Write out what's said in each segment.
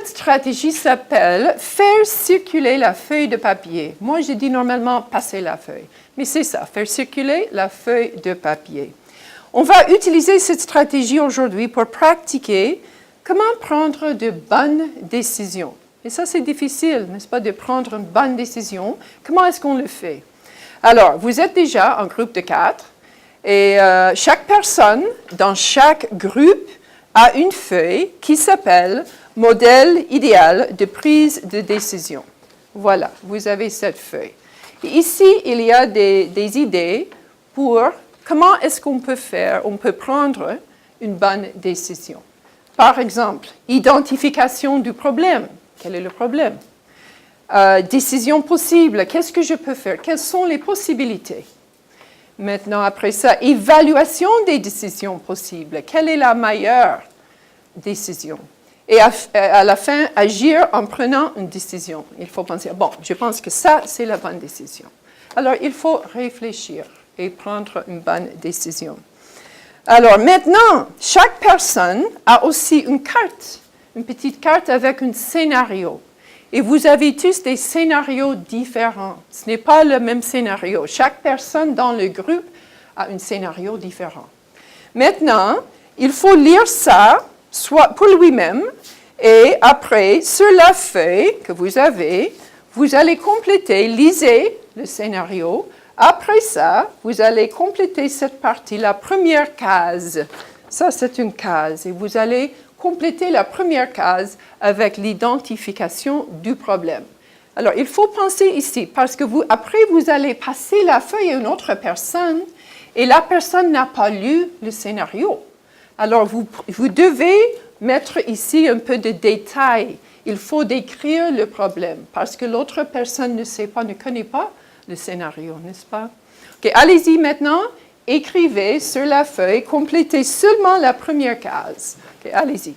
cette stratégie s'appelle faire circuler la feuille de papier. Moi, je dis normalement passer la feuille, mais c'est ça, faire circuler la feuille de papier. On va utiliser cette stratégie aujourd'hui pour pratiquer comment prendre de bonnes décisions. Et ça, c'est difficile, n'est-ce pas, de prendre une bonne décision. Comment est-ce qu'on le fait? Alors, vous êtes déjà en groupe de 4 et chaque personne dans chaque groupe a une feuille qui s'appelle « Modèle idéal de prise de décision ». Voilà, vous avez cette feuille. Et ici, il y a des idées pour comment est-ce qu'on peut faire, on peut prendre une bonne décision. Par exemple, identification du problème. Quel est le problème? Décision possible. Qu'est-ce que je peux faire? Quelles sont les possibilités? Maintenant, après ça, évaluation des décisions possibles. Quelle est la meilleure décision? Et à la fin, agir en prenant une décision. Il faut penser, bon, je pense que ça, c'est la bonne décision. Alors, il faut réfléchir et prendre une bonne décision. Alors, maintenant, chaque personne a aussi une carte, une petite carte avec un scénario. Et vous avez tous des scénarios différents. Ce n'est pas le même scénario. Chaque personne dans le groupe a un scénario différent. Maintenant, il faut lire ça, soit pour lui-même, et après, sur la feuille que vous avez, vous allez compléter, lisez le scénario. Après ça, vous allez compléter cette partie, la première case. Ça, c'est une case. Et vous allez compléter la première case avec l'identification du problème. Alors, il faut penser ici, parce que après, vous allez passer la feuille à une autre personne, et la personne n'a pas lu le scénario. Alors, vous devez mettre ici un peu de détails. Il faut décrire le problème, parce que l'autre personne ne sait pas, ne connaît pas le scénario, n'est-ce pas? OK, allez-y maintenant, écrivez sur la feuille, complétez seulement la première case. OK, allez-y.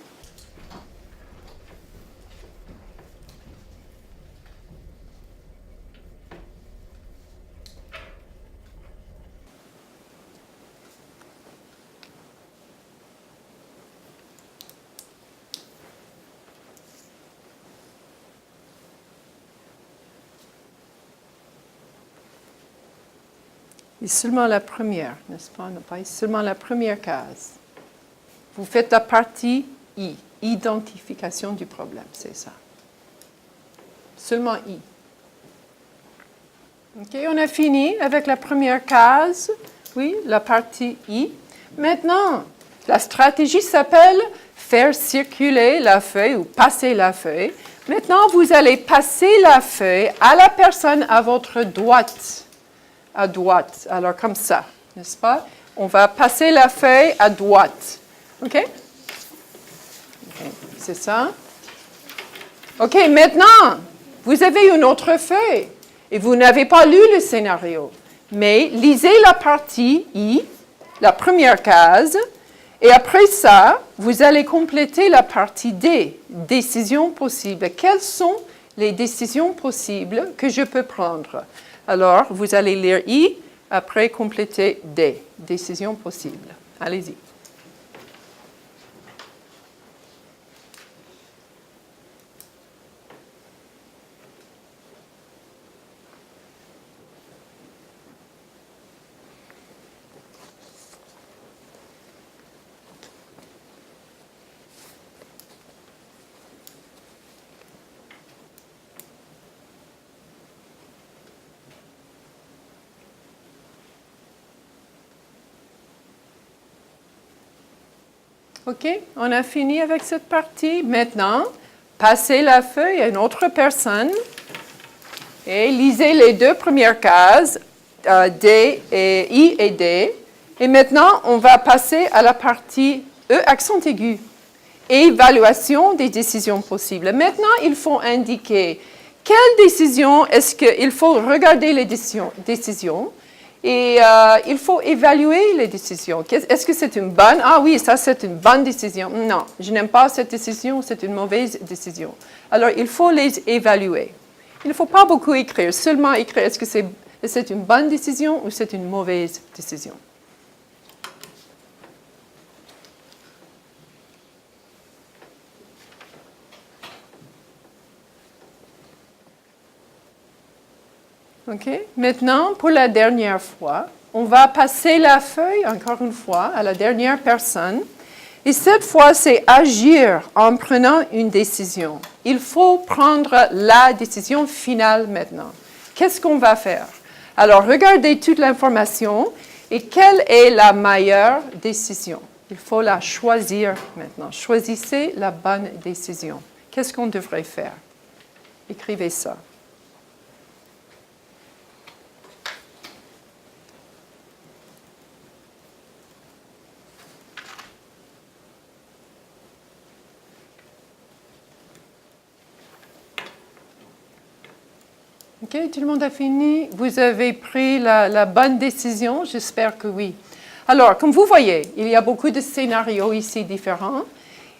Et seulement la première, n'est-ce pas? Non, pas seulement la première case. Vous faites la partie I, identification du problème, c'est ça. Seulement I. OK, on a fini avec la première case, oui, la partie I. Maintenant, la stratégie s'appelle faire circuler la feuille ou passer la feuille. Maintenant, vous allez passer la feuille à la personne à votre droite. À droite, alors comme ça, n'est-ce pas? On va passer la feuille à droite. OK? C'est ça. OK, maintenant, vous avez une autre feuille et vous n'avez pas lu le scénario. Mais lisez la partie I, la première case, et après ça, vous allez compléter la partie D, décisions possibles. Quelles sont les décisions possibles que je peux prendre? Alors, vous allez lire I, après compléter D, décision possible. Allez-y. OK, on a fini avec cette partie. Maintenant, passez la feuille à une autre personne et lisez les deux premières cases, D et I et D. Et maintenant, on va passer à la partie E, accent aigu. Évaluation des décisions possibles. Maintenant, il faut indiquer quelle décision est-ce qu'il faut regarder les décisions. Et il faut évaluer les décisions. Est-ce que c'est une bonne? Ah oui, ça c'est une bonne décision. Non, je n'aime pas cette décision, c'est une mauvaise décision. Alors, il faut les évaluer. Il ne faut pas beaucoup écrire, seulement écrire est-ce que c'est une bonne décision ou c'est une mauvaise décision. OK? Maintenant, pour la dernière fois, on va passer la feuille, encore une fois, à la dernière personne. Et cette fois, c'est agir en prenant une décision. Il faut prendre la décision finale maintenant. Qu'est-ce qu'on va faire? Alors, regardez toute l'information et quelle est la meilleure décision? Il faut la choisir maintenant. Choisissez la bonne décision. Qu'est-ce qu'on devrait faire? Écrivez ça. OK, tout le monde a fini? Vous avez pris la bonne décision? J'espère que oui. Alors, comme vous voyez, il y a beaucoup de scénarios ici différents.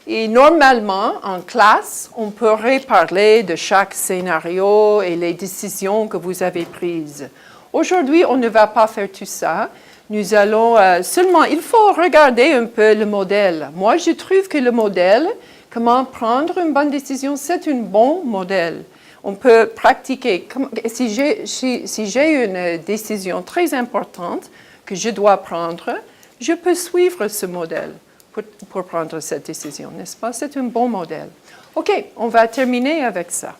Et normalement, en classe, on pourrait parler de chaque scénario et les décisions que vous avez prises. Aujourd'hui, on ne va pas faire tout ça. Nous allons seulement, il faut regarder un peu le modèle. Moi, je trouve que le modèle, comment prendre une bonne décision, c'est un bon modèle. On peut pratiquer. Si j'ai une décision très importante que je dois prendre, je peux suivre ce modèle pour prendre cette décision, n'est-ce pas? C'est un bon modèle. OK, on va terminer avec ça.